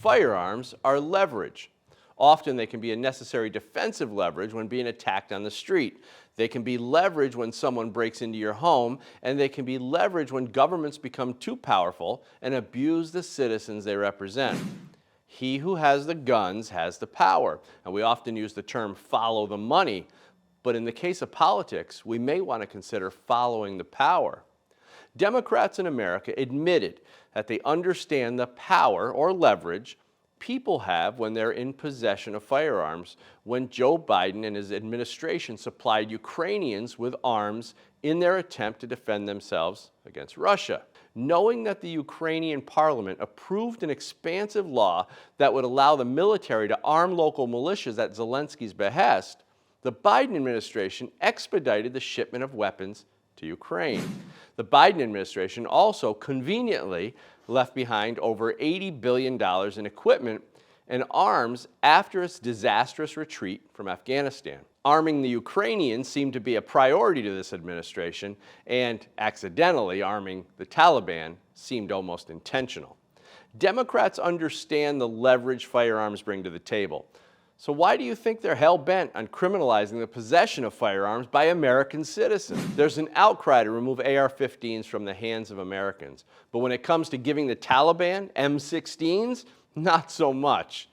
Firearms are leverage. Often they can be a necessary defensive leverage when being attacked on the street. They can be leverage when someone breaks into your home, and they can be leverage when governments become too powerful and abuse the citizens they represent. He who has the guns has the power, and we often use the term follow the money, but in the case of politics, we may want to consider following the power. Democrats in America admitted that they understand the power or leverage people have when they're in possession of firearms when Joe Biden and his administration supplied Ukrainians with arms in their attempt to defend themselves against Russia. Knowing that the Ukrainian parliament approved an expansive law that would allow the military to arm local militias at Zelensky's behest, the Biden administration expedited the shipment of weapons to Ukraine. The Biden administration also conveniently left behind over $80 billion in equipment and arms after its disastrous retreat from Afghanistan. Arming the Ukrainians seemed to be a priority to this administration, and accidentally arming the Taliban seemed almost intentional. Democrats understand the leverage firearms bring to the table. So why do you think they're hell-bent on criminalizing the possession of firearms by American citizens? There's an outcry to remove AR-15s from the hands of Americans. But when it comes to giving the Taliban M16s, not so much.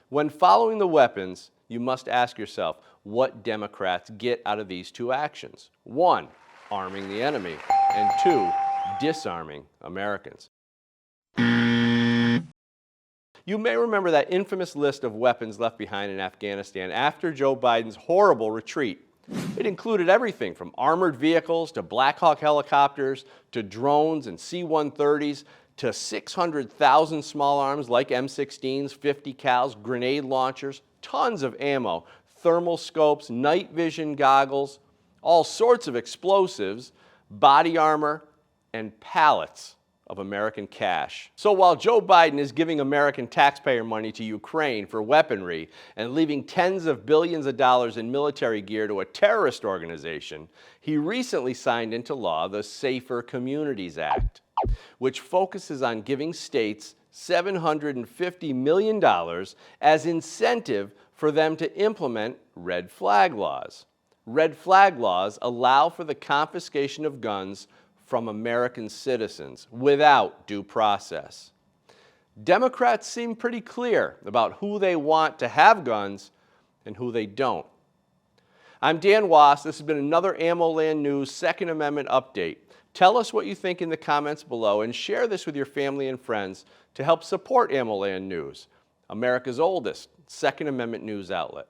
When following the weapons, you must ask yourself what Democrats get out of these two actions. 1, arming the enemy, and 2, disarming Americans. You may remember that infamous list of weapons left behind in Afghanistan after Joe Biden's horrible retreat. It included everything from armored vehicles to Black Hawk helicopters to drones and C-130s to 600,000 small arms like M16s, 50 cals, grenade launchers, tons of ammo, thermal scopes, night vision goggles, all sorts of explosives, body armor, and pallets of American cash. So while Joe Biden is giving American taxpayer money to Ukraine for weaponry and leaving tens of billions of dollars in military gear to a terrorist organization, he recently signed into law the Safer Communities Act, which focuses on giving states $750 million as incentive for them to implement red flag laws. Red flag laws allow for the confiscation of guns from American citizens without due process. Democrats seem pretty clear about who they want to have guns and who they don't. I'm Dan Wass. This has been another AmmoLand News Second Amendment update. Tell us what you think in the comments below and share this with your family and friends to help support AmmoLand News, America's oldest Second Amendment news outlet.